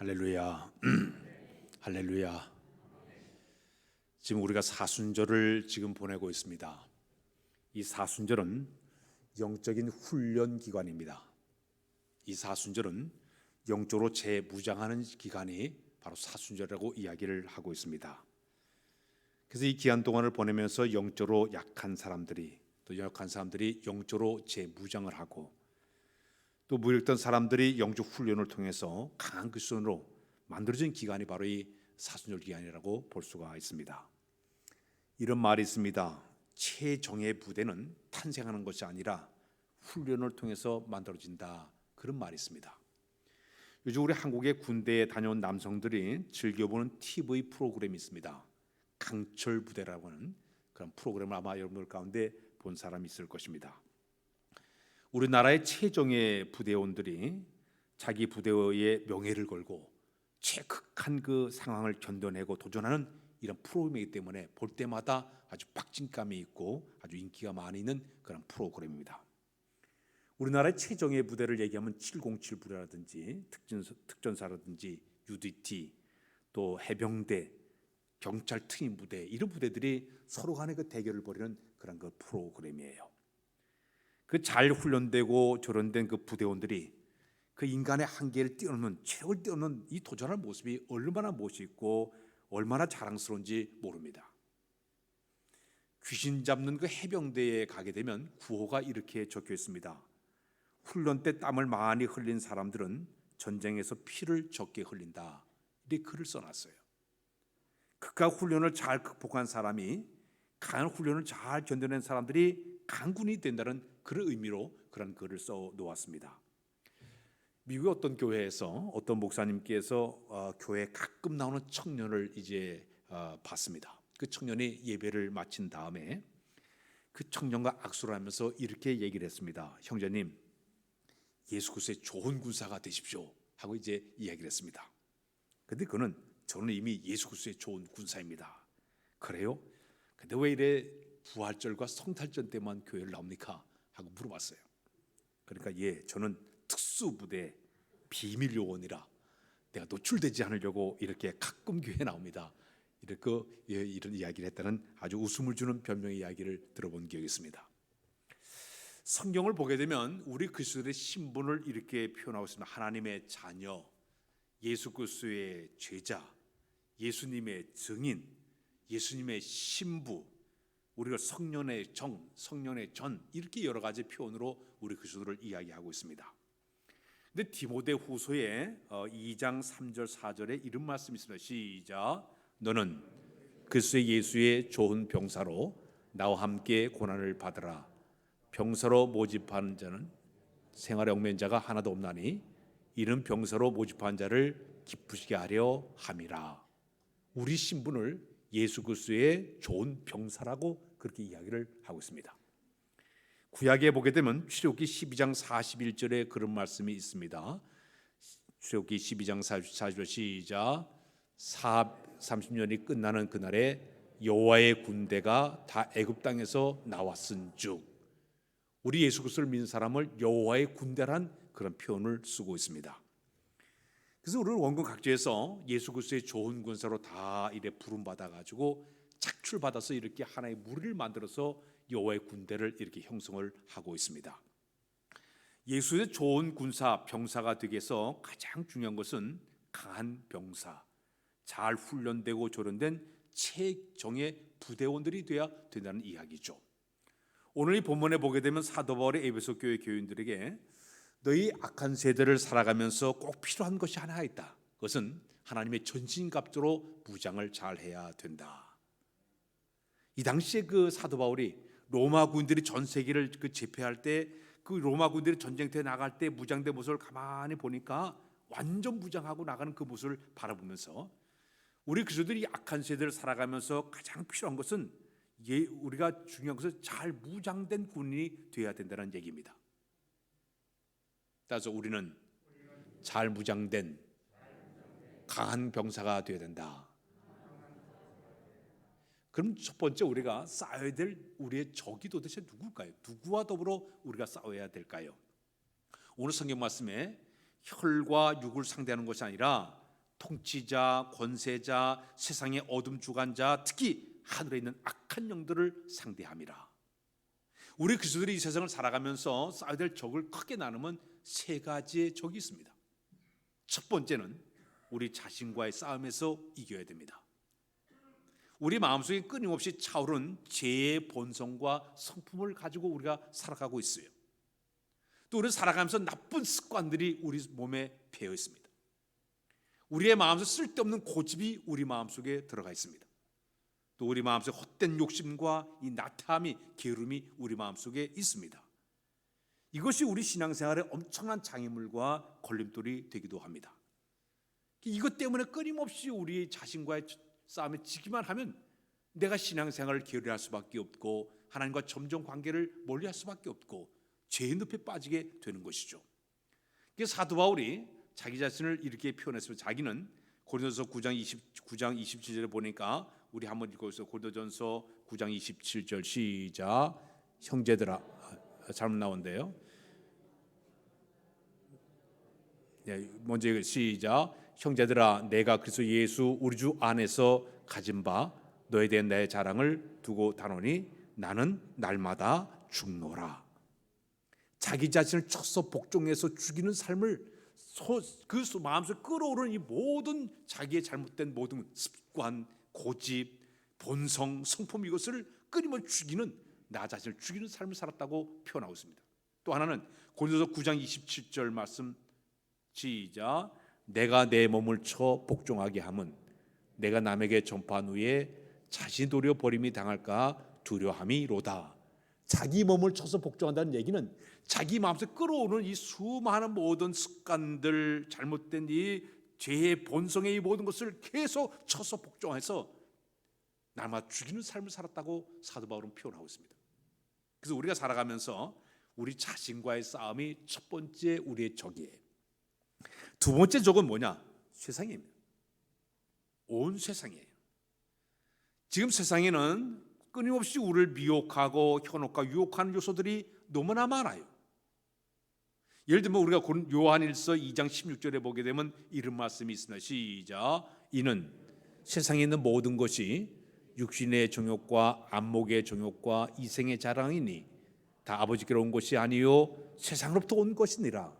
할렐루야. 할렐루야. 지금 우리가 사순절을 지금 보내고 있습니다. 이 사순절은 영적인 훈련 기간입니다. 이 사순절은 영적으로 재무장하는 기간이 바로 사순절이라고 이야기를 하고 있습니다. 그래서 이 기간 동안을 보내면서 영적으로 약한 사람들이 또 연약한 사람들이 영적으로 재무장을 하고 또 무력했던 사람들이 영적 훈련을 통해서 강한 그리스도인으로 만들어진 기간이 바로 이 사순절 기간이라고 볼 수가 있습니다. 이런 말이 있습니다. 최정예 부대는 탄생하는 것이 아니라 훈련을 통해서 만들어진다. 그런 말이 있습니다. 요즘 우리 한국의 군대에 다녀온 남성들이 즐겨보는 TV 프로그램이 있습니다. 강철 부대라고 하는 그런 프로그램을 아마 여러분들 가운데 본 사람이 있을 것입니다. 우리나라의 최정예 부대원들이 자기 부대의 명예를 걸고 최극한 그 상황을 견뎌내고 도전하는 이런 프로그램이기 때문에 볼 때마다 아주 박진감이 있고 아주 인기가 많이 있는 그런 프로그램입니다. 우리나라의 최정예 부대를 얘기하면 707 부대라든지 특전사라든지 UDT 또 해병대, 경찰 특임 부대 이런 부대들이 서로 간의 그 대결을 벌이는 그런 그 프로그램이에요. 그 잘 훈련되고 조련된 그 부대원들이 그 인간의 한계를 뛰어넘는 최고를 뛰어넘는 이 도전하는 모습이 얼마나 멋있고 얼마나 자랑스러운지 모릅니다. 귀신 잡는 그 해병대에 가게 되면 구호가 이렇게 적혀 있습니다. 훈련 때 땀을 많이 흘린 사람들은 전쟁에서 피를 적게 흘린다. 이렇게 글을 써놨어요. 극과 훈련을 잘 극복한 사람이 강한 훈련을 잘 견뎌낸 사람들이 강군이 된다는 그런 의미로 그런 글을 써 놓았습니다. 미국의 어떤 교회에서 어떤 목사님께서 교회에 가끔 나오는 청년을 이제 봤습니다. 그 청년이 예배를 마친 다음에 그 청년과 악수를 하면서 이렇게 얘기를 했습니다. 형제님, 예수 그리스도의 좋은 군사가 되십시오 하고 이제 이야기를 했습니다. 근데 그는 저는 이미 예수 그리스도의 좋은 군사입니다. 그래요? 근데 왜 이래 부활절과 성탄절 때만 교회를 나옵니까? 하고 물어봤어요. 그러니까 저는 특수부대 비밀 요원이라 내가 노출되지 않으려고 이렇게 가끔 교회에 나옵니다. 이런 이야기를 했다는 아주 웃음을 주는 변명의 이야기를 들어본 기억이 있습니다. 성경을 보게 되면 우리 그리스도의 신분을 이렇게 표현하고 있습니다. 하나님의 자녀, 예수 그리스도의 제자, 예수님의 증인, 예수님의 신부, 우리가 성령의 정, 성령의 전 이렇게 여러 가지 표현으로 우리 그리스도를 이야기하고 있습니다. 근데 디모데후서에 2장 3절 4절에 이런 말씀이 있습니다. 시작. 너는 그리스도 예수의 좋은 병사로 나와 함께 고난을 받으라. 병사로 모집하는 자는 생활에 얽매인 자가 하나도 없나니 이는 병사로 모집한 자를 기쁘시게 하려 함이라. 우리 신분을 예수 그리스도의 좋은 병사라고 그렇게 이야기를 하고 있습니다. 구약에 보게 되면 출애굽기 12장 41절에 그런 말씀이 있습니다. 출애굽기 12장 41절 시작. 30년이 끝나는 그날에 여호와의 군대가 다 애굽 땅에서 나왔은즉, 우리 예수 그리스도를 믿는 사람을 여호와의 군대란 그런 표현을 쓰고 있습니다. 그래서 우리는 원군 각지에서 예수 그리스도의 좋은 군사로 다 이래 부름 받아 가지고 착출받아서 이렇게 하나의 무리를 만들어서 여호와의 군대를 이렇게 형성을 하고 있습니다. 예수의 좋은 군사 병사가 되기 위해서 가장 중요한 것은 강한 병사, 잘 훈련되고 조련된 최정예 부대원들이 돼야 된다는 이야기죠. 오늘 이 본문에 보게 되면 사도 바울이 에베소 교회 교인들에게 너희 악한 세대를 살아가면서 꼭 필요한 것이 하나 있다. 그것은 하나님의 전신갑주로 무장을 잘 해야 된다. 이 당시에 그 사도 바울이 로마 군들이 전 세계를 제패할 때 그 로마 군들이 전쟁터에 나갈 때 무장된 모습을 가만히 보니까 완전 무장하고 나가는 그 모습을 바라보면서 우리 그리스도들이 악한 세대를 살아가면서 가장 필요한 것은 우리가 중요한 것은 잘 무장된 군인이 되어야 된다는 얘기입니다. 따라서 우리는 잘 무장된 강한 병사가 되어야 된다. 그럼 첫 번째 우리가 싸워야 될 우리의 적이 도대체 누굴까요? 누구와 더불어 우리가 싸워야 될까요? 오늘 성경 말씀에 혈과 육을 상대하는 것이 아니라 통치자, 권세자, 세상의 어둠 주관자, 특히 하늘에 있는 악한 영들을 상대함이라. 우리 그리스도들이 이 세상을 살아가면서 싸워야 될 적을 크게 나누면 세 가지의 적이 있습니다. 첫 번째는 우리 자신과의 싸움에서 이겨야 됩니다. 우리 마음속에 끊임없이 차오른 죄의 본성과 성품을 가지고 우리가 살아가고 있어요. 또 우리는 살아가면서 나쁜 습관들이 우리 몸에 배어 있습니다. 우리의 마음속에 쓸데없는 고집이 우리 마음속에 들어가 있습니다. 또 우리 마음속에 헛된 욕심과 이 나태함이, 게으름이 우리 마음속에 있습니다. 이것이 우리 신앙생활에 엄청난 장애물과 걸림돌이 되기도 합니다. 이것 때문에 끊임없이 우리 자신과의 싸움에 지기만 하면 내가 신앙생활을 게으르할 수밖에 없고 하나님과 점점 관계를 멀리할 수밖에 없고 죄의 늪에 빠지게 되는 것이죠. 사도 바울이 자기 자신을 이렇게 표현했습니다. 자기는 고린도전서 9장 27절에 보니까 우리 한번 읽어주세요. 고린도전서 9장 27절 시작. 형제들아, 잘못 나온대요. 네, 먼저 시작. 형제들아, 내가 그리스도 예수 우리 주 안에서 가진 바 너에 대한 내 자랑을 두고 다노니 나는 날마다 죽노라. 자기 자신을 쳐서 복종해서 죽이는 삶을 그 마음속에 끌어오르는 이 모든 자기의 잘못된 모든 습관, 고집, 본성, 성품, 이것을 끊임없이 죽이는, 나 자신을 죽이는 삶을 살았다고 표현하고 있습니다. 또 하나는 고린도서 9장 27절 말씀 시작. 내가 내 몸을 쳐 복종하게 함은 내가 남에게 전파한 후에 자신이 도리어 버림이 당할까 두려함이로다. 자기 몸을 쳐서 복종한다는 얘기는 자기 마음속에 끌어오는 이 수많은 모든 습관들, 잘못된 이 죄의 본성의 이 모든 것을 계속 쳐서 복종해서 날마다 죽이는 삶을 살았다고 사도 바울은 표현하고 있습니다. 그래서 우리가 살아가면서 우리 자신과의 싸움이 첫 번째 우리의 적이에요. 두 번째 적은 뭐냐? 세상입니다. 온 세상이에요. 지금 세상에는 끊임없이 우리를 미혹하고 현혹과 유혹하는 요소들이 너무나 많아요. 예를 들면 우리가 요한일서 2장 16절에 보게 되면 이런 말씀이 있습니다. 시작. 이는 세상에 있는 모든 것이 육신의 정욕과 안목의 정욕과 이생의 자랑이니 다 아버지께로 온 것이 아니요 세상으로부터 온 것이니라.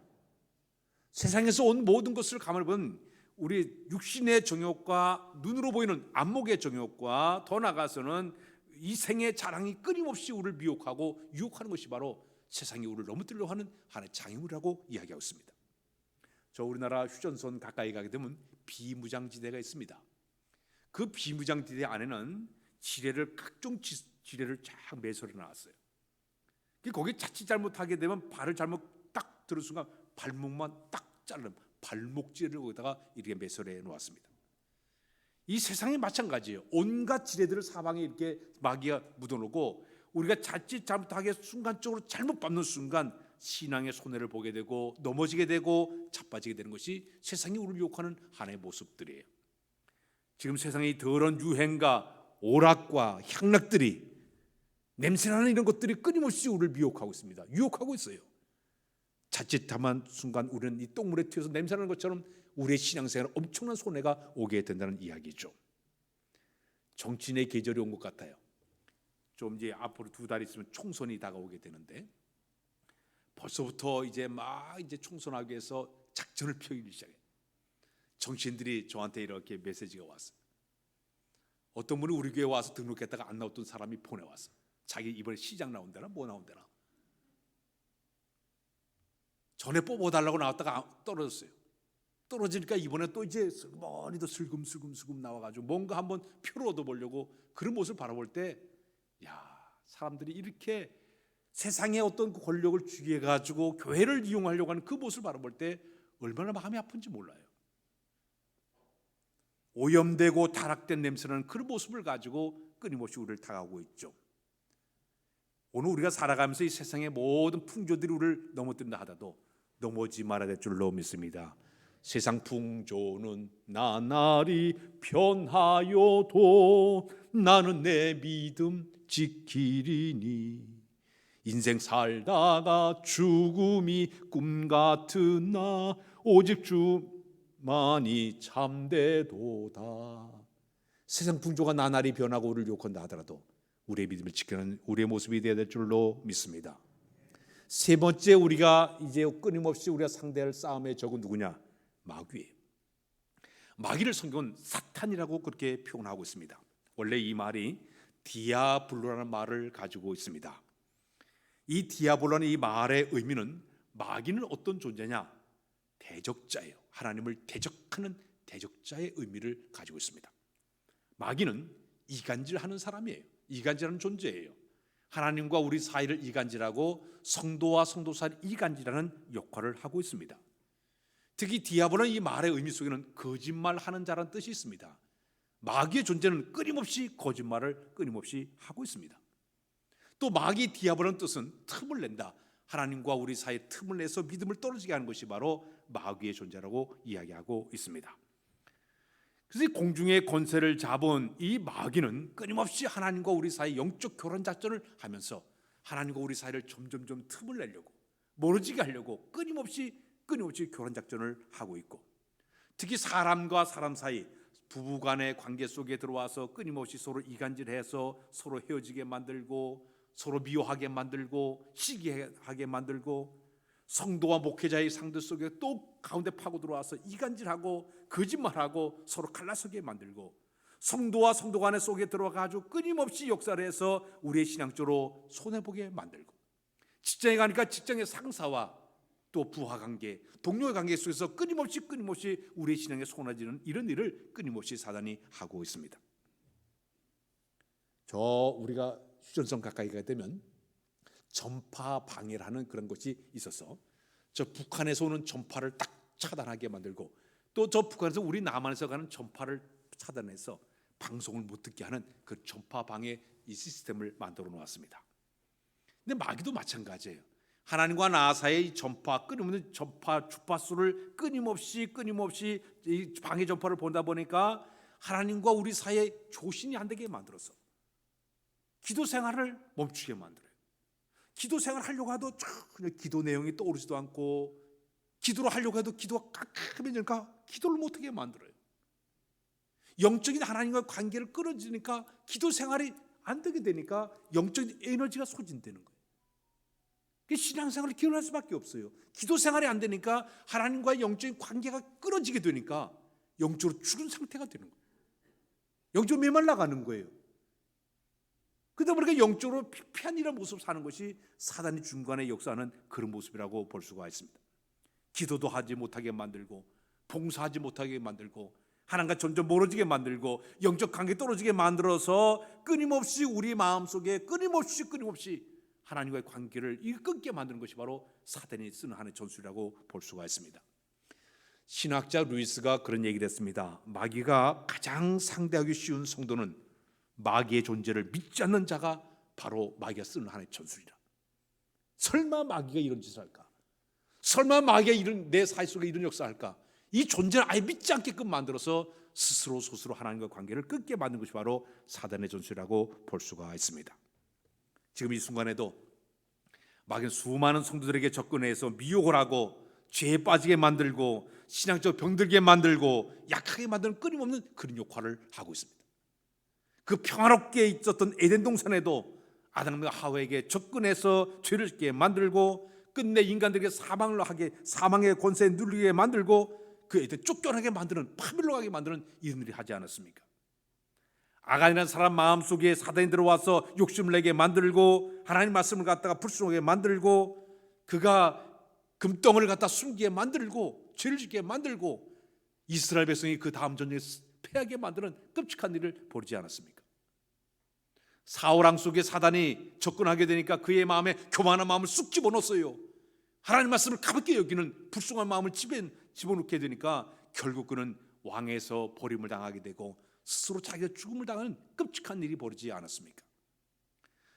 세상에서 온 모든 것을 가만히 보면 우리 육신의 정욕과 눈으로 보이는 안목의 정욕과 더 나아가서는 이생의 자랑이 끊임없이 우리를 미혹하고 유혹하는 것이 바로 세상이 우리를 넘어뜨리려고 하는 하나의 장애물이라고 이야기하고 있습니다. 저 우리나라 휴전선 가까이 가게 되면 비무장지대가 있습니다. 그 비무장지대 안에는 각종 지뢰를 쫙 매설해 놨어요. 거기 자칫 잘못하게 되면 발을 잘못 딱 들은 순간 발목만 딱 자르는 발목지뢰를 거기다가 이렇게 매설해 놓았습니다. 이 세상이 마찬가지예요. 온갖 지뢰들을 사방에 이렇게 마귀가 묻어놓고 우리가 자칫 잘못하게 순간적으로 잘못 밟는 순간 신앙의 손해를 보게 되고 넘어지게 되고 자빠지게 되는 것이 세상이 우리를 유혹하는 하나의 모습들이에요. 지금 세상의 더러운 유행과 오락과 향락들이, 냄새나는 이런 것들이 끊임없이 우리를 미혹하고 있습니다. 유혹하고 있어요. 자칫하면 순간 우리는 이 똥물에 튀어서 냄새나는 것처럼 우리의 신앙생활에 엄청난 손해가 오게 된다는 이야기죠. 정치인의 계절이 온 것 같아요. 좀 이제 앞으로 2달 있으면 총선이 다가오게 되는데 벌써부터 이제 총선하기 위해서 작전을 펴기 시작해요. 정치인들이 저한테 이렇게 메시지가 왔어요. 어떤 분이 우리 교회 와서 등록했다가 안 나왔던 사람이 보내왔어요. 자기 이번에 시장 나온다나 뭐 나온다나. 전에 뽑아달라고 나왔다가 떨어졌어요. 떨어지니까 이번에 또 이제 머리도 슬금슬금 나와가지고 뭔가 한번 표를 얻어보려고 그런 모습을 바라볼 때, 사람들이 이렇게 세상의 어떤 권력을 주의해가지고 교회를 이용하려고 하는 그 모습을 바라볼 때 얼마나 마음이 아픈지 몰라요. 오염되고 타락된 냄새나는 그런 모습을 가지고 끊임없이 우리를 다가오고 있죠. 오늘 우리가 살아가면서 이 세상의 모든 풍조들이 우리를 넘어뜨린다 하더라도 넘어지 말아야 될 줄로 믿습니다. 세상 풍조는 나날이 변하여도 나는 내 믿음 지키리니 인생 살다가 죽음이 꿈 같으나 오직 주 많이 참되도다. 세상 풍조가 나날이 변하고 우리를 욕한다 하더라도 우리의 믿음을 지키는 우리의 모습이 되어야 될 줄로 믿습니다. 세 번째, 우리가 이제 끊임없이 우리가 상대할 싸움의 적은 누구냐? 마귀예요. 마귀를 성경은 사탄이라고 그렇게 표현하고 있습니다. 원래 이 말이 디아블로라는 말을 가지고 있습니다. 이 디아블로라는 이 말의 의미는 마귀는 어떤 존재냐? 대적자예요. 하나님을 대적하는 대적자의 의미를 가지고 있습니다. 마귀는 이간질하는 사람이에요. 이간질하는 존재예요. 하나님과 우리 사이를 이간질하고 성도와 성도 사이를 이간질하는 역할을 하고 있습니다. 특히 디아블로는 이 말의 의미 속에는 거짓말하는 자라는 뜻이 있습니다. 마귀의 존재는 끊임없이 거짓말을 끊임없이 하고 있습니다. 또 마귀 디아블로는 뜻은 틈을 낸다. 하나님과 우리 사이에 틈을 내서 믿음을 떨어지게 하는 것이 바로 마귀의 존재라고 이야기하고 있습니다. 그래서 공중의 권세를 잡은 이 마귀는 끊임없이 하나님과 우리 사이 영적 교란 작전을 하면서 하나님과 우리 사이를 점점점 틈을 내려고 멀어지게 하려고 끊임없이 교란 작전을 하고 있고, 특히 사람과 사람 사이 부부 간의 관계 속에 들어와서 끊임없이 서로 이간질해서 서로 헤어지게 만들고 서로 미워하게 만들고 시기하게 만들고, 성도와 목회자의 상대 속에 또 가운데 파고 들어와서 이간질하고 거짓말하고 서로 갈라서게 만들고, 성도와 성도 간의 속에 들어가가지고 끊임없이 역사를 해서 우리의 신앙적으로 손해보게 만들고, 직장에 가니까 직장의 상사와 또 부하 관계, 동료의 관계 속에서 끊임없이 우리의 신앙에 손해지는 이런 일을 끊임없이 사단이 하고 있습니다. 우리가 휴전선 가까이 가게 되면 전파 방해라는 그런 것이 있어서 저 북한에서 오는 전파를 딱 차단하게 만들고, 또 저 북한에서 우리 남한에서 가는 전파를 차단해서 방송을 못 듣게 하는 그 전파 방해 이 시스템을 만들어 놓았습니다. 근데 마귀도 마찬가지예요. 하나님과 나 사이의 전파, 끊임없는 전파 주파수를 끊임없이 이 방해 전파를 보다 보니까 하나님과 우리 사이에 교신이 안 되게 만들어서 기도 생활을 멈추게 만들어요. 기도 생활 하려고 해도 전혀 기도 내용이 떠오르지도 않고, 기도를 하려고 해도 기도가 깜깜해지니까 기도를 못하게 만들어요. 영적인 하나님과 관계를 끊어지니까 기도 생활이 안 되게 되니까 영적인 에너지가 소진되는 거예요. 신앙생활을 기원할 수밖에 없어요. 기도 생활이 안 되니까 하나님과의 영적인 관계가 끊어지게 되니까 영적으로 죽은 상태가 되는 거예요. 영적으로 메말라가는 거예요. 그러다 보니까 영적으로 피폐한 모습 사는 것이 사단이 중간에 역사하는 그런 모습이라고 볼 수가 있습니다. 기도도 하지 못하게 만들고, 봉사하지 못하게 만들고, 하나님과 점점 멀어지게 만들고, 영적 관계 떨어지게 만들어서 끊임없이 우리 마음속에 끊임없이 하나님과의 관계를 끊게 만드는 것이 바로 사단이 쓰는 하나의 전술이라고 볼 수가 있습니다. 신학자 루이스가 그런 얘기를 했습니다. 마귀가 가장 상대하기 쉬운 성도는 마귀의 존재를 믿지 않는 자가 바로 마귀가 쓰는 하나의 전술이다. 설마 마귀가 이런 짓을 할까? 설마 마귀가 내 사이 속에 이런 역사를 할까? 이 존재를 아예 믿지 않게끔 만들어서 스스로 하나님과 관계를 끊게 만드는 것이 바로 사단의 전술이라고 볼 수가 있습니다. 지금 이 순간에도 마귀는 수많은 성도들에게 접근해서 미혹을 하고 죄에 빠지게 만들고 신앙적 병들게 만들고 약하게 만드는 끊임없는 그런 역할을 하고 있습니다. 그 평화롭게 있었던 에덴 동산에도 아담과 하와에게 접근해서 죄를 짓게 만들고 끝내 인간들에게 사망의 권세에 눌리게 만들고 그 애들 쫓겨나게 만드는, 파멸로 가게 만드는 이런 일을 하지 않았습니까? 아간이라는 사람 마음속에 사단이 들어와서 욕심을 내게 만들고 하나님 말씀을 갖다가 불순하게 만들고 그가 금덩을 갖다 숨기게 만들고 죄를 짓게 만들고 이스라엘 백성이 그 다음 전쟁에 패하게 만드는 끔찍한 일을 벌이지 않았습니까? 사울 왕 속에 사단이 접근하게 되니까 그의 마음에 교만한 마음을 쑥 집어넣었어요. 하나님 말씀을 가볍게 여기는 불순한 마음을 집어넣게 되니까 결국 그는 왕에서 버림을 당하게 되고 스스로 자기가 죽음을 당하는 끔찍한 일이 벌어지지 않았습니까?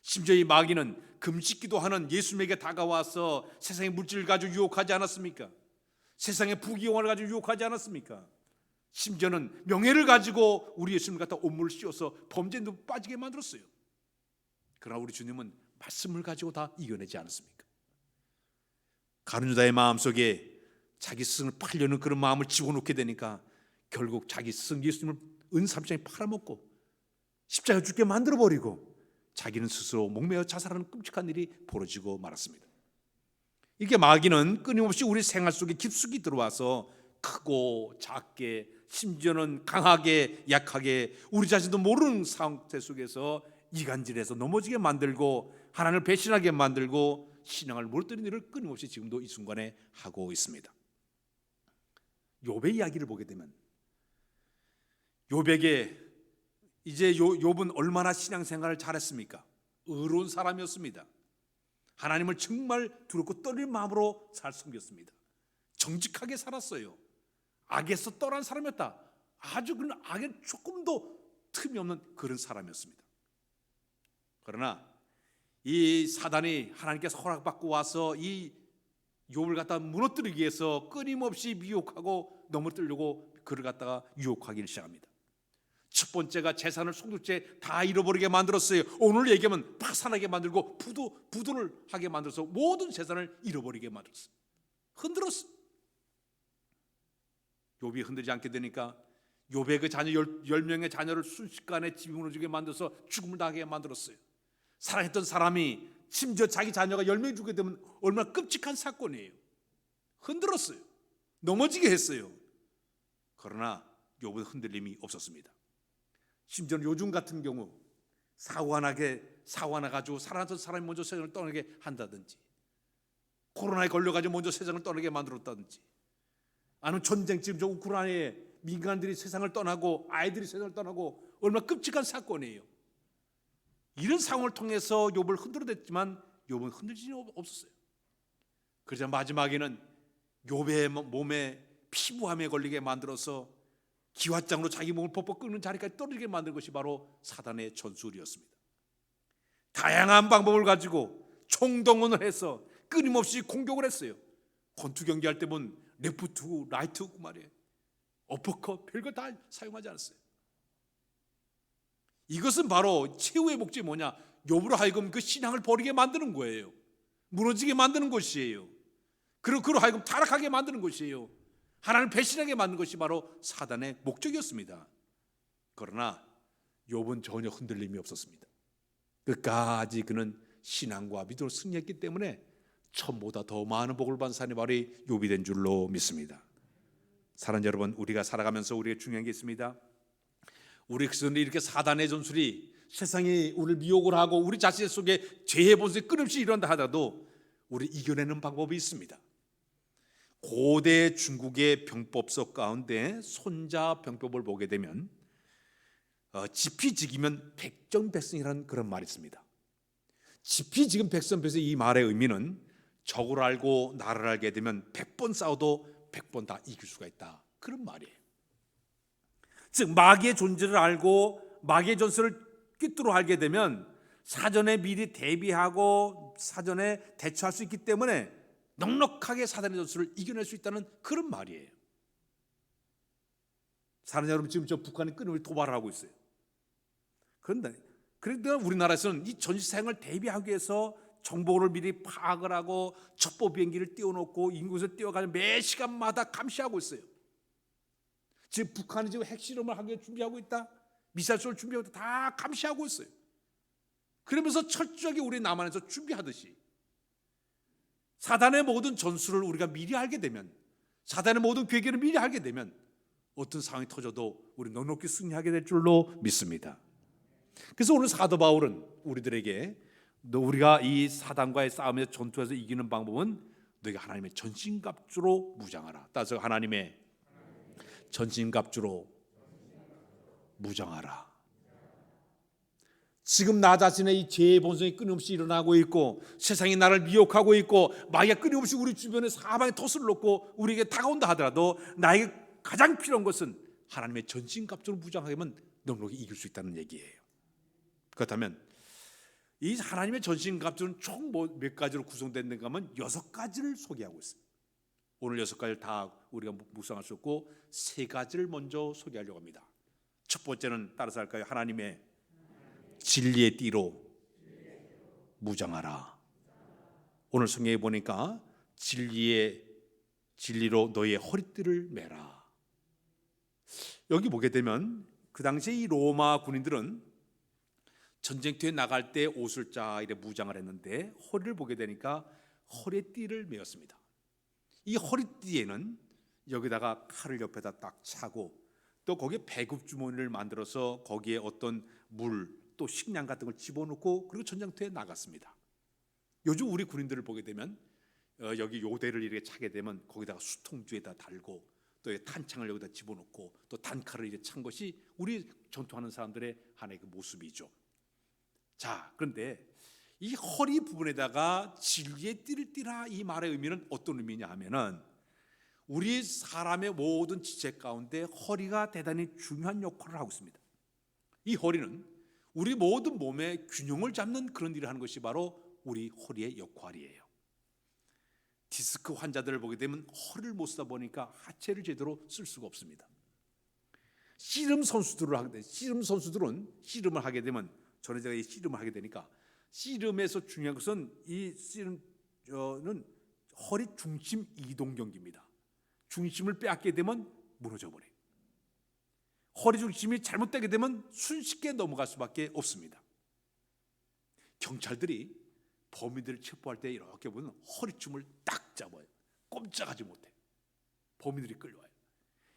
심지어 이 마귀는 금식기도 하는 예수님에게 다가와서 세상의 물질을 가지고 유혹하지 않았습니까? 세상의 부귀영화를 가지고 유혹하지 않았습니까? 심지어는 명예를 가지고 우리 예수님을 갖다 온물을 씌워서 범죄에 빠지게 만들었어요. 그러나 우리 주님은 말씀을 가지고 다 이겨내지 않았습니까? 가룟 유다의 마음속에 자기 스승을 팔려는 그런 마음을 집어넣게 되니까 결국 자기 스승 예수님을 은삼장에 팔아먹고 십자가 죽게 만들어버리고 자기는 스스로 목매어 자살하는 끔찍한 일이 벌어지고 말았습니다. 이렇게 마귀는 끊임없이 우리 생활 속에 깊숙이 들어와서 크고 작게 심지어는 강하게 약하게 우리 자신도 모르는 상태 속에서 이간질해서 넘어지게 만들고 하나님을 배신하게 만들고 신앙을 무너뜨리는 일을 끊임없이 지금도 이 순간에 하고 있습니다. 욥의 이야기를 보게 되면 욥에게 이제 욥은 얼마나 신앙생활을 잘했습니까? 의로운 사람이었습니다. 하나님을 정말 두렵고 떨릴 마음으로 잘 섬겼습니다. 정직하게 살았어요. 악에서 떠난 사람이었다. 아주 그 악에 조금도 틈이 없는 그런 사람이었습니다. 그러나 이 사단이 하나님께서 허락받고 와서 이 욥을 갖다 무너뜨리기 위해서 끊임없이 미혹하고 넘어뜨리려고 그를 갖다가 유혹하기 시작합니다. 첫 번째가 재산을 송두째 다 잃어버리게 만들었어요. 오늘 얘기하면 파산하게 만들고 부도를 하게 만들어서 모든 재산을 잃어버리게 만들었어요. 흔들었어. 욥이 흔들지 않게 되니까 욥의 그 자녀 10명의 자녀를 순식간에 집이 무너지게 만들어서 죽음을 당하게 만들었어요. 사랑했던 사람이 심지어 자기 자녀가 10명이 죽게 되면 얼마나 끔찍한 사건이에요. 흔들었어요. 넘어지게 했어요. 그러나 욥은 흔들림이 없었습니다. 심지어는 요즘 같은 경우 사고가 나가지고 살아났던 사람이 먼저 세상을 떠나게 한다든지, 코로나에 걸려가지고 먼저 세상을 떠나게 만들었다든지, 아니면 전쟁, 지금 저 우크라이나에 민간들이 세상을 떠나고 아이들이 세상을 떠나고 얼마나 끔찍한 사건이에요. 이런 상황을 통해서 욥을 흔들어댔지만 욥은 흔들리지 없었어요. 그러자 마지막에는 욥의 몸에 피부암에 걸리게 만들어서 기왓장으로 자기 몸을 퍽퍽 끓는 자리까지 떨어지게 만든 것이 바로 사단의 전술이었습니다. 다양한 방법을 가지고 총동원을 해서 끊임없이 공격을 했어요. 권투 경기할 때 보면 레프트 훅, 라이트 훅 말이에요. 어퍼컷 별거 다 사용하지 않았어요. 이것은 바로 최후의 목적이 뭐냐? 욥으로 하여금 그 신앙을 버리게 만드는 거예요. 무너지게 만드는 것이에요. 그리고 그로 하여금 타락하게 만드는 것이에요. 하나님을 배신하게 만든 것이 바로 사단의 목적이었습니다. 그러나 욥은 전혀 흔들림이 없었습니다. 끝까지 그는 신앙과 믿음으로 승리했기 때문에 처음보다 더 많은 복을 받은 사람이 바로 욥이 된 줄로 믿습니다. 사랑하는 여러분, 우리가 살아가면서 우리에게 중요한 게 있습니다. 우리 그전에 이렇게 사단의 전술이 세상이 우리를 미혹을 하고 우리 자신 속에 죄의 본성이 끊임없이 일어난다 하더라도 우리 이겨내는 방법이 있습니다. 고대 중국의 병법서 가운데 손자병법을 보게 되면 지피지기면 백전백승이라는 그런 말이 있습니다. 지피지금 백전백승, 이 말의 의미는 적을 알고 나를 알게 되면 100번 싸워도 100번 다 이길 수가 있다, 그런 말이에요. 즉 마귀의 존재를 알고 마귀의 전술을 꿰뚫어 알게 되면 사전에 미리 대비하고 사전에 대처할 수 있기 때문에 넉넉하게 사단의 전술을 이겨낼 수 있다는 그런 말이에요. 사는 여러분, 지금 저 북한이 끊임없이 도발을 하고 있어요. 그런데 우리나라에서는 이 전시사행을 대비하기 위해서 정보를 미리 파악을 하고 첩보 비행기를 띄워놓고 인구에서 뛰어가는 매 시간마다 감시하고 있어요. 지금 북한이 지금 핵실험을 하기 위해 준비하고 있다, 미사일을 준비하고 있다, 다 감시하고 있어요. 그러면서 철저하게 우리 남한에서 준비하듯이 사단의 모든 전술을 우리가 미리 알게 되면, 사단의 모든 계획을 미리 알게 되면 어떤 상황이 터져도 우리 넉넉히 승리하게 될 줄로 믿습니다. 그래서 오늘 사도 바울은 우리들에게 우리가 이 사단과의 싸움에서 전투에서 이기는 방법은 너희가 하나님의 전신갑주로 무장하라. 따라서 하나님의 전신갑주로 무장하라. 지금 나 자신의 이 죄의 본성이 끊임없이 일어나고 있고 세상이 나를 미혹하고 있고 마귀가 끊임없이 우리 주변에 사방에 덫을 놓고 우리에게 다가온다 하더라도 나에게 가장 필요한 것은 하나님의 전신갑주로 무장하면 넉넉히 이길 수 있다는 얘기예요. 그렇다면 이 하나님의 전신갑주는 총 몇 가지로 구성됐는가 하면 6가지를 소개하고 있습니다. 오늘 6가지를 다 우리가 묵상할 수 없고 3가지를 먼저 소개하려고 합니다. 첫 번째는 따라서 할까요? 하나님의 진리의 띠로 무장하라. 오늘 성경에 보니까 진리의 진리로 너의 허리띠를 매라. 여기 보게 되면 그 당시에 이 로마 군인들은 전쟁터에 나갈 때 옷을 이렇게 무장을 했는데 허리를 보게 되니까 허리에 띠를 메었습니다. 이 허리띠에는 여기다가 칼을 옆에다 딱 차고 또 거기에 배급 주머니를 만들어서 거기에 어떤 물 또 식량 같은 걸 집어넣고 그리고 전쟁터에 나갔습니다. 요즘 우리 군인들을 보게 되면 여기 요대를 이렇게 차게 되면 거기다가 수통주에다 달고 또 탄창을 여기다 집어넣고 또 단칼을 이렇게 찬 것이 우리 전투하는 사람들의 하나의 그 모습이죠. 자, 그런데 이 허리 부분에다가 진리의 띠를 띠라 이 말의 의미는 어떤 의미냐 하면은 우리 사람의 모든 지체 가운데 허리가 대단히 중요한 역할을 하고 있습니다. 이 허리는 우리 모든 몸의 균형을 잡는 그런 일을 하는 것이 바로 우리 허리의 역할이에요. 디스크 환자들을 보게 되면 허리를 못 쓰다 보니까 하체를 제대로 쓸 수가 없습니다. 씨름 선수들은 씨름을 하게 되면 전에 제가 이 씨름을 하게 되니까 씨름에서 중요한 것은 이 씨름은 허리 중심 이동 경기입니다. 중심을 빼앗게 되면 무너져 버려요. 허리 중심이 잘못되게 되면 순식간에 넘어갈 수밖에 없습니다. 경찰들이 범인들을 체포할 때 이렇게 보면 허리춤을 딱 잡아요. 꼼짝하지 못해. 범인들이 끌려와요.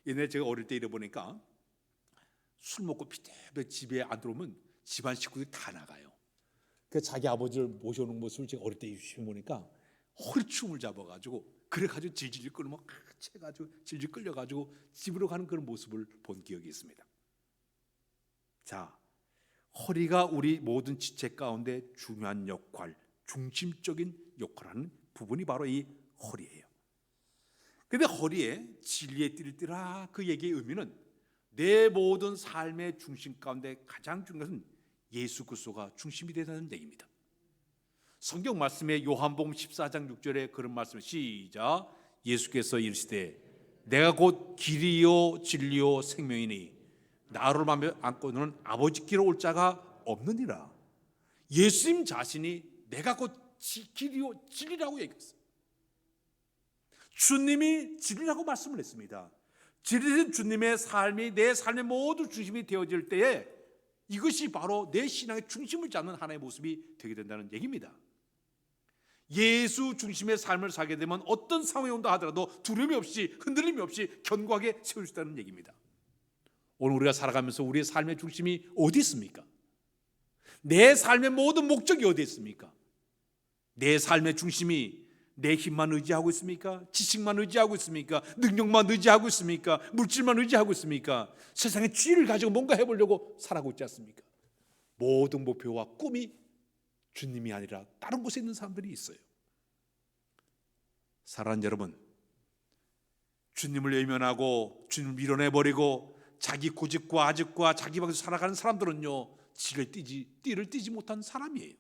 옛날에 제가 어릴 때 이래보니까 술 먹고 피대배 집에 안 들어오면 집안 식구들이 다 나가요. 그 자기 아버지를 모셔오는 모습을 제가 어릴 때 유심히 보니까 허리춤을 잡아가지고 그래가지고 질질 끌면 채가지고 질질 끌려가지고 집으로 가는 그런 모습을 본 기억이 있습니다. 자, 허리가 우리 모든 지체 가운데 중요한 역할, 중심적인 역할을 하는 부분이 바로 이 허리예요. 그런데 허리에 진리의 띠를 띠라 그 얘기의 의미는 내 모든 삶의 중심 가운데 가장 중요한 것은 예수 그리스도가 중심이 되는 얘기입니다. 성경 말씀에 요한복음 14장 6절에 그런 말씀 시작. 예수께서 이르시되 내가 곧 길이요 진리요 생명이니 나를 안고는 아버지께로 올 자가 없느니라. 예수님 자신이 내가 곧 길이요 진리라고 얘기했어요. 주님이 진리라고 말씀을 했습니다. 진리는 주님의 삶이 내 삶의 모든 중심이 되어질 때에 이것이 바로 내 신앙의 중심을 잡는 하나의 모습이 되게 된다는 얘기입니다. 예수 중심의 삶을 살게 되면 어떤 상황이 온다 하더라도 두려움이 없이 흔들림이 없이 견고하게 세울 수 있다는 얘기입니다. 오늘 우리가 살아가면서 우리의 삶의 중심이 어디 있습니까? 내 삶의 모든 목적이 어디 있습니까? 내 삶의 중심이 내 힘만 의지하고 있습니까? 지식만 의지하고 있습니까? 능력만 의지하고 있습니까? 물질만 의지하고 있습니까? 세상의 지혜를 가지고 뭔가 해보려고 살아가고 있지 않습니까? 모든 목표와 꿈이 주님이 아니라 다른 곳에 있는 사람들이 있어요. 사랑하는 여러분, 주님을 외면하고 주님을 밀어내버리고 자기 고집과 아집과 자기 방식으로 살아가는 사람들은요 띠를 띠지 못한 사람이에요.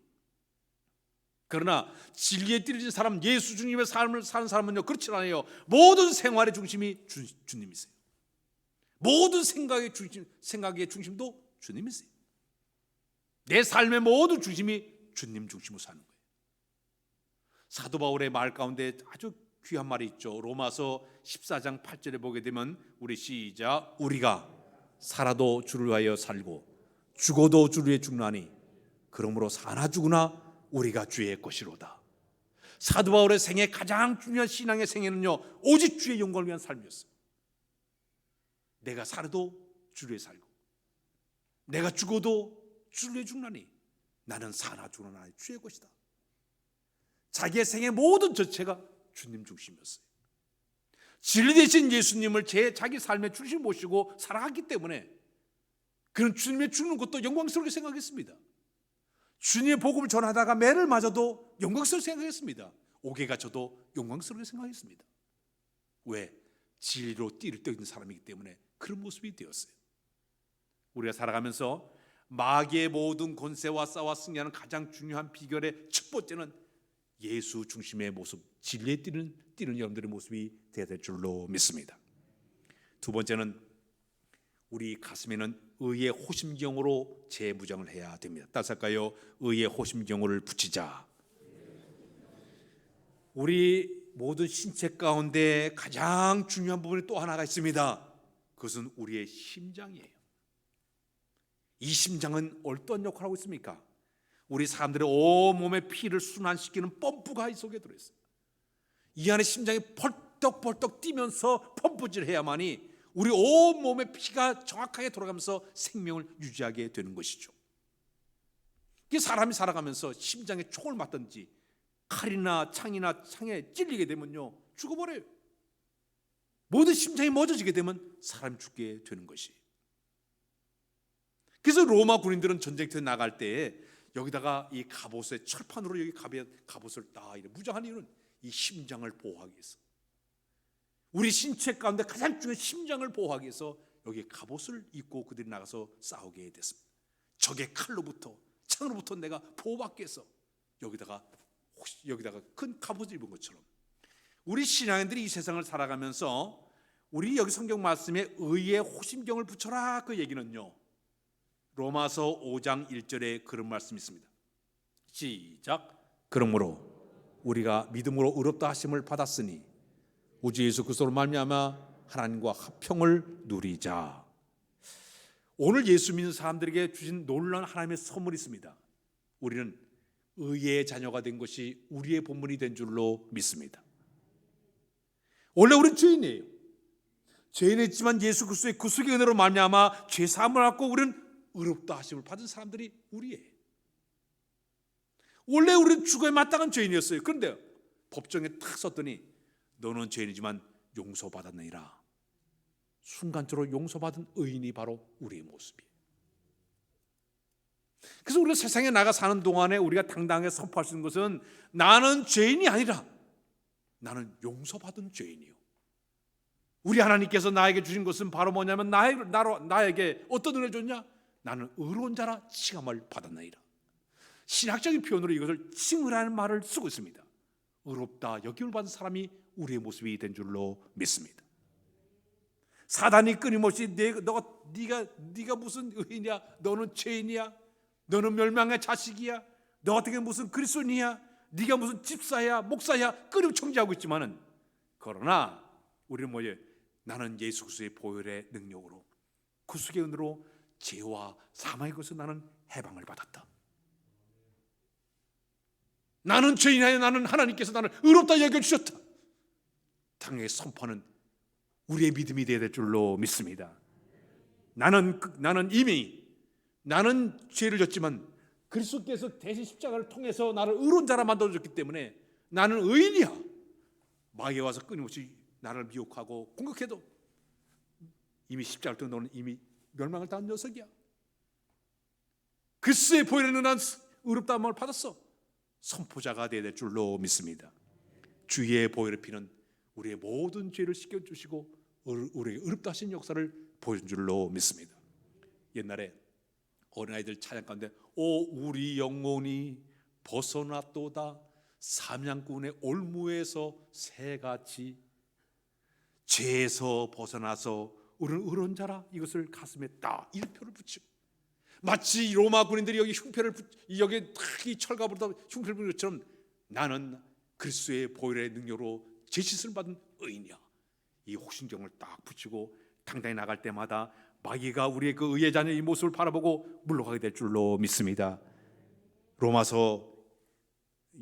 그러나 진리의 띠를 띠는 사람, 예수 주님의 삶을 사는 사람은요 그렇지 않아요. 모든 생활의 중심이 주님이세요. 모든 생각의 중심도 주님이세요. 내 삶의 모든 중심이 주님 중심으로 사는 거예요. 사도 바울의 말 가운데 아주 귀한 말이 있죠. 로마서 14장 8절에 보게 되면 우리 시작. 우리가 살아도 주를 위하여 살고 죽어도 주를 위해 죽나니 그러므로 사나 죽으나 우리가 주의 것이로다. 사도 바울의 생애 가장 중요한 신앙의 생애는요 오직 주의 영광을 위한 삶이었어요. 내가 살아도 주를 위해 살고 내가 죽어도 주를 위해 죽나니 나는 사나 죽으나 주의 것이다. 자기의 생의 모든 전체가 주님 중심이었어요. 진리 되신 예수님을 자기 삶의 중심 모시고 살아갔기 때문에 그는 주님의 죽는 것도 영광스럽게 생각했습니다. 주님의 복음을 전하다가 매를 맞아도 영광스럽게 생각했습니다. 옥에 갇혀도 영광스럽게 생각했습니다. 왜? 진리로 띠를 떼어 있는 사람이기 때문에 그런 모습이 되었어요. 우리가 살아가면서 마귀의 모든 권세와 싸워 승리하는 가장 중요한 비결의 첫 번째는 예수 중심의 모습, 진리에 띠는 여러분들의 모습이 되어야 될 줄로 믿습니다. 두 번째는 우리 가슴에는 의의 호심경으로 재무장을 해야 됩니다. 따라서 할까요? 의의 호심경을 붙이자. 우리 모든 신체 가운데 가장 중요한 부분이 또 하나가 있습니다. 그것은 우리의 심장이에요. 이 심장은 어떤 역할을 하고 있습니까? 우리 사람들의 온몸의 피를 순환시키는 펌프가 이 속에 들어있어요. 이 안에 심장이 벌떡벌떡 뛰면서 펌프질해야만이 우리 온몸의 피가 정확하게 돌아가면서 생명을 유지하게 되는 것이죠. 이 사람이 살아가면서 심장에 총을 맞든지 칼이나 창이나 창에 찔리게 되면요, 죽어버려요. 모든 심장이 멎어지게 되면 사람이 죽게 되는 것이. 그래서 로마 군인들은 전쟁터에 나갈 때 여기다가 이 갑옷에 철판으로 여기 갑옷을 딱 무장한 이유는 이 심장을 보호하기 위해서. 우리 신체 가운데 가장 중요한 심장을 보호하기 위해서 여기 갑옷을 입고 그들이 나가서 싸우게 됐습니다. 적의 칼로부터 창으로부터 내가 보호받기 위해서 여기다가 큰 갑옷을 입은 것처럼 우리 신앙인들이 이 세상을 살아가면서 우리 여기 성경 말씀에 의의 호심경을 붙여라, 그 얘기는요, 로마서 5장 1절에 그런 말씀이 있습니다. 시작. 그러므로 우리가 믿음으로 의롭다 하심을 받았으니 우주 예수 그리스도로 말미암아 하나님과 화평을 누리자. 오늘 예수 믿는 사람들에게 주신 놀라운 하나님의 선물이 있습니다. 우리는 의의 자녀가 된 것이 우리의 본분이 된 줄로 믿습니다. 원래 우리는 죄인이에요. 죄인이지만 예수 그리스도의 구속의 은혜로 말미암아 죄 사함을 받고 우리는 의롭다 하심을 받은 사람들이 우리예요. 원래 우리는 죽어야 마땅한 죄인이었어요. 그런데 법정에 탁 썼더니 너는 죄인이지만 용서받았느니라. 순간적으로 용서받은 의인이 바로 우리의 모습이에요. 그래서 우리가 세상에 나가 사는 동안에 우리가 당당하게 선포할 수 있는 것은 나는 죄인이 아니라 나는 용서받은 죄인이요. 우리 하나님께서 나에게 주신 것은 바로 뭐냐면 나에게 어떤 은혜를 줬냐? 나는 의로운 자라 칭함을 받았나이다. 신학적인 표현으로 이것을 칭의라는 말을 쓰고 있습니다. 의롭다 여김을 받은 사람이 우리의 모습이 된 줄로 믿습니다. 사단이 끊임없이 네가 무슨 의인이야? 너는 죄인이야? 너는 멸망의 자식이야? 너 어떻게 무슨 그리스도인이야? 네가 무슨 집사야? 목사야? 끊임없이 청지하고 있지만은, 그러나 우리는 뭐예요? 나는 예수 그리스도의 보혈의 능력으로 구속의 은혜로 죄와 사망의 것을 나는 해방을 받았다. 나는 죄인이야. 나는 하나님께서 나를 의롭다 여겨주셨다. 당연히 선포하는 우리의 믿음이 되어야 될 줄로 믿습니다. 나는 죄를 졌지만 그리스도께서 대신 십자가를 통해서 나를 의로운 자라 만들어줬기 때문에 나는 의인이야. 마귀가 와서 끊임없이 나를 미혹하고 공격해도 이미 십자가를 통해 너는 이미 멸망을 당한 녀석이야. 그리스도의 보혈로 난 의롭다함을 받았어. 선포자가 되어야 될 줄로 믿습니다. 주의 보혈의 피는 우리의 모든 죄를 씻겨주시고 우리에게 의롭다 하신 역사를 보여준 줄로 믿습니다. 옛날에 어린아이들 찬양 가운데 오 우리 영혼이 벗어났도다 삼양꾼의 올무에서 새같이 죄에서 벗어나서 우리는 의로운 자라, 이것을 가슴에 딱 일표를 붙이고, 마치 로마 군인들이 여기 여기 딱 이 철갑으로 흉표를 붙인 것처럼 나는 그리스도의 보혈의 능력으로 제짓을 받은 의인이야. 이 호신경을 딱 붙이고 당당히 나갈 때마다 마귀가 우리의 그 의의 자녀의 이 모습을 바라보고 물러가게 될 줄로 믿습니다. 로마서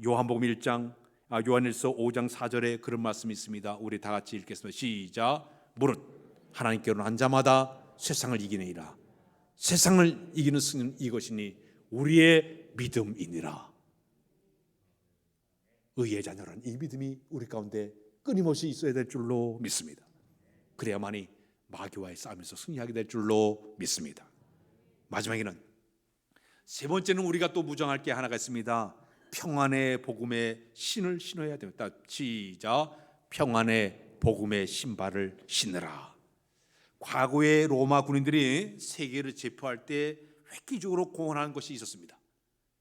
요한일서 5장 4절에 그런 말씀이 있습니다. 우리 다 같이 읽겠습니다. 시작. 무릇 하나님께로는 한 자마다 세상을 이기느니라. 세상을 이기는 승리는 이것이니 우리의 믿음이니라. 의의 자녀라는 이 믿음이 우리 가운데 끊임없이 있어야 될 줄로 믿습니다. 그래야만이 마귀와의 싸움에서 승리하게 될 줄로 믿습니다. 마지막에는 세 번째는 우리가 또 무장할 게 하나가 있습니다. 평안의 복음의 신을 신어야 됩니다. 시작. 평안의 복음의 신발을 신으라. 과거의 로마 군인들이 세계를 제포할 때 획기적으로 공헌하는 것이 있었습니다.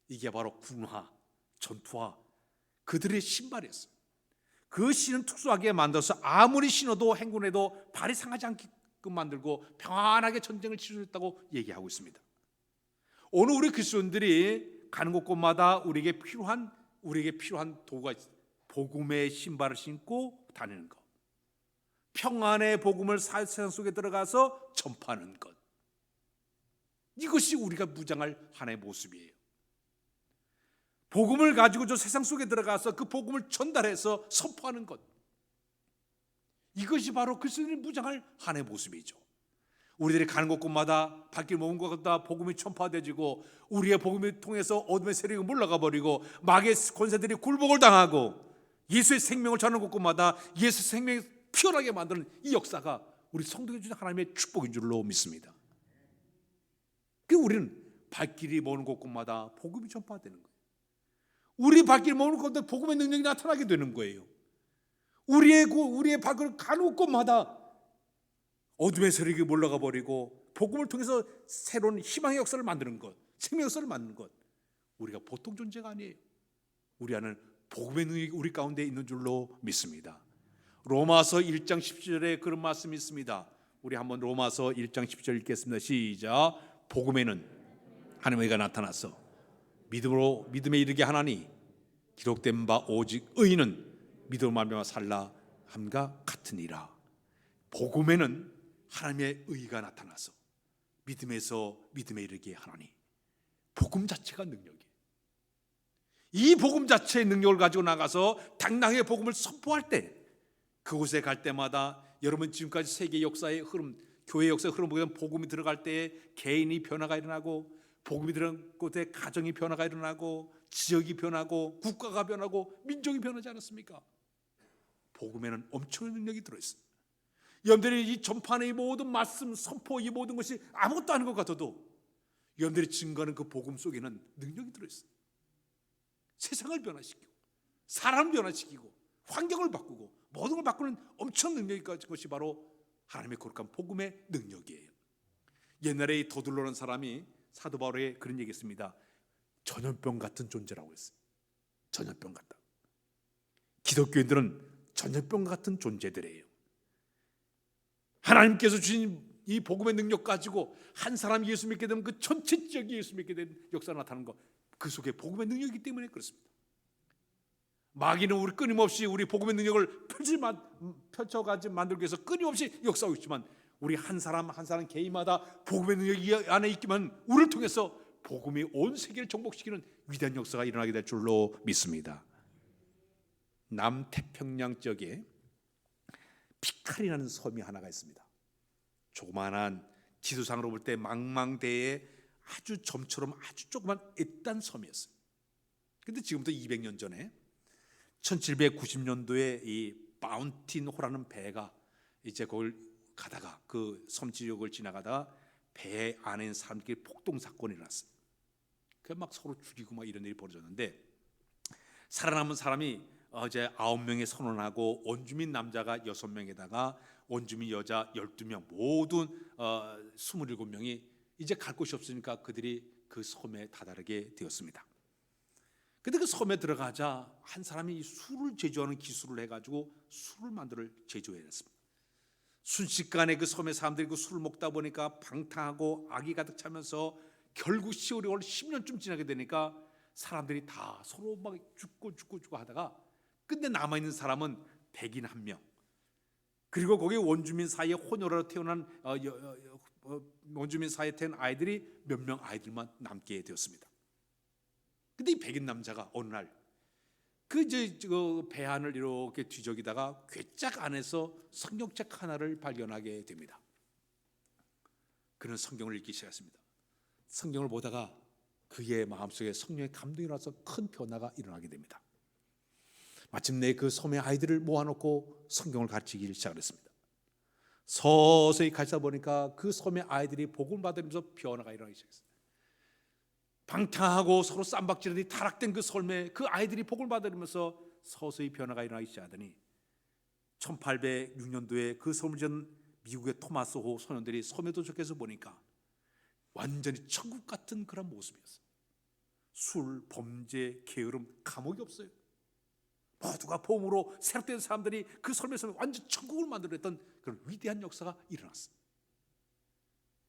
이게 바로 군화, 전투화, 그들의 신발이었어요. 그 신은 특수하게 만들어서 아무리 신어도 행군해도 발이 상하지 않게끔 만들고 평안하게 전쟁을 치르셨다고 얘기하고 있습니다. 오늘 우리 그리스도인들이 가는 곳곳마다 우리에게 필요한 도구가 있어요. 복음의 신발을 신고 다니는 것, 평안의 복음을 세상 속에 들어가서 전파하는 것, 이것이 우리가 무장할 하나의 모습이에요. 복음을 가지고 저 세상 속에 들어가서 그 복음을 전달해서 선포하는 것, 이것이 바로 그리스도인이 무장할 하나의 모습이죠. 우리들이 가는 곳곳마다 발길 모은 곳마다 복음이 전파되지고 우리의 복음을 통해서 어둠의 세력이 물러가 버리고 마귀의 권세들이 굴복을 당하고 예수의 생명을 전하는 곳곳마다 예수의 생명이 피어나게 만드는 이 역사가 우리 성도에 주신 하나님의 축복인 줄로 믿습니다. 그 우리는 발길이 모는 곳곳마다 복음이 전파되는 거예요. 우리 발길 모는 곳마다 복음의 능력이 나타나게 되는 거예요. 우리의 발길을 가는 곳마다 어둠의 세력이 몰려가 버리고 복음을 통해서 새로운 희망의 역사를 만드는 것, 생명의 역사를 만드는 것, 우리가 보통 존재가 아니에요. 우리 안은 복음의 능력이 우리 가운데 있는 줄로 믿습니다. 로마서 1장 10절에 그런 말씀이 있습니다. 우리 한번 로마서 1장 10절 읽겠습니다. 시작. 복음에는 하나님의 의가 나타나서 믿음에 이르게 하나니 기록된 바 오직 의인은 믿음으로 말미암아 살라 함과 같으니라. 복음에는 하나님의 의가 나타나서 믿음에서 믿음에 이르게 하나니, 복음 자체가 능력이에요. 이 복음 자체의 능력을 가지고 나가서 당당하게 복음을 선포할 때, 그곳에 갈 때마다 여러분 지금까지 세계 역사의 흐름, 교회 역사의 흐름 보면 복음이 들어갈 때 개인이 변화가 일어나고, 복음이 들어간 곳에 가정이 변화가 일어나고, 지역이 변하고, 국가가 변하고, 민족이 변하지 않았습니까? 복음에는 엄청난 능력이 들어있습니다. 여러분들이 이 전파의 이 모든 말씀, 선포, 이 모든 것이 아무것도 아닌 것 같아도 여러분들이 증거하는 그 복음 속에는 능력이 들어있어요. 세상을 변화시키고, 사람을 변화시키고, 환경을 바꾸고, 모든 걸 바꾸는 엄청난 능력이 가진 것이 바로 하나님의 거룩한 복음의 능력이에요. 옛날에 이 더둘러는 사람이 사도 바울에게 그런 얘기했습니다. 전염병 같은 존재라고 했어요. 전염병 같다. 기독교인들은 전염병 같은 존재들이에요. 하나님께서 주신 이 복음의 능력 가지고 한 사람 예수 믿게 되면 그 전체 지역이 예수 믿게 된 역사가 나타나는 것, 그 속에 복음의 능력이기 때문에 그렇습니다. 마귀는 우리 끊임없이 우리 복음의 능력을 펼쳐가지 만들기 위해서 끊임없이 역사하고 있지만, 우리 한 사람 한 사람 개인마다 복음의 능력이 안에 있기만 우리를 통해서 복음이 온 세계를 정복시키는 위대한 역사가 일어나게 될 줄로 믿습니다. 남태평양 지역에 피칼이라는 섬이 하나가 있습니다. 조그만한, 지도상으로 볼 때 망망대해 아주 점처럼 아주 조그만 애딴 섬이었어요. 근데 지금부터 200년 전에 1790년도에 이 마운틴호라는 배가 이제 그걸 가다가 그 섬 지역을 지나가다가 배 안에 있는 사람들끼리 폭동 사건이 일어났어요. 그 막 서로 죽이고 막 이런 일이 벌어졌는데, 살아남은 사람이 이제 9명에 선언하고 원주민 남자가 6명에다가 원주민 여자 12명, 모두 27명이 이제 갈 곳이 없으니까 그들이 그 섬에 다다르게 되었습니다. 근데 그 섬에 들어가자 한 사람이 술을 제조하는 기술을 해가지고 술을 만들어 제조해냈습니다. 순식간에 그 섬의 사람들이 그 술을 먹다 보니까 방탕하고 악이 가득 차면서 결국 세월이 10년쯤 지나게 되니까 사람들이 다 서로 막 죽고 하다가, 근데 남아있는 사람은 백인 1명, 그리고 거기 원주민 사이에 혼혈로 태어난 원주민 사이에 태어난 아이들이 몇 명 아이들만 남게 되었습니다. 근데 이 백인 남자가 어느 날 그 배안을 이렇게 뒤적이다가 괴짝 안에서 성경책 하나를 발견하게 됩니다. 그는 성경을 읽기 시작했습니다. 성경을 보다가 그의 마음속에 성령의 감동이 나서 큰 변화가 일어나게 됩니다. 마침내 그 섬의 아이들을 모아놓고 성경을 가르치기 시작했습니다. 서서히 가르치다 보니까 그 섬의 아이들이 복음을 받으면서 변화가 일어나기 시작했습니다. 방탕하고 서로 쌈박질하더니 타락된 그 섬에 그 아이들이 복음을 받으면서 서서히 변화가 일어나기 시작하더니 1806년도에 그 섬을 지은 미국의 토마스 호 소년들이 섬에 도착해서 보니까 완전히 천국 같은 그런 모습이었어요. 술, 범죄, 게으름, 감옥이 없어요. 모두가 복음으로 새롭게 된 사람들이 그 섬에서 완전 천국을 만들어냈던 그런 위대한 역사가 일어났어요.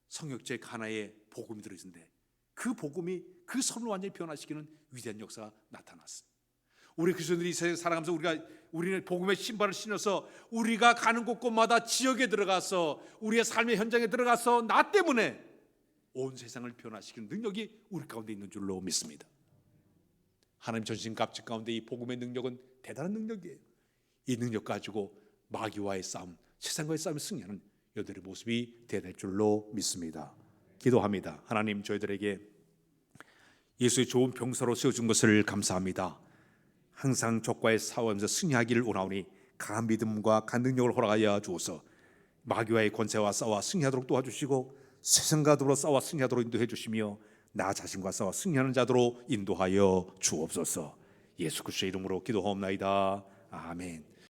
성역책 하나에 복음이 들어있는데 그 복음이 그 섬을 완전히 변화시키는 위대한 역사가 나타났어요. 우리 그리스도인들이 이 세상에 살아가면서 우리는 복음의 신발을 신어서 우리가 가는 곳곳마다 지역에 들어가서 우리의 삶의 현장에 들어가서 나 때문에 온 세상을 변화시키는 능력이 우리 가운데 있는 줄로 믿습니다. 하나님 전신갑주 가운데 이 복음의 능력은 대단한 능력이에요. 이 능력 가지고 마귀와의 싸움, 세상과의 싸움을 승리하는 여러분들의 모습이 되어야 될 줄로 믿습니다. 기도합니다. 하나님, 저희들에게 예수의 좋은 병사로 세워준 것을 감사합니다. 항상 적과의 싸움에서 승리하기를 원하오니 강한 믿음과 강한 능력을 허락하여 주옵소서. 마귀와의 권세와 싸워 승리하도록 도와주시고 세상과 더불어 싸워 승리하도록 인도해 주시며 나 자신과 싸워 승리하는 자들로 인도하여 주옵소서. 예수 그리스도의 이름으로 기도하옵나이다. 아멘.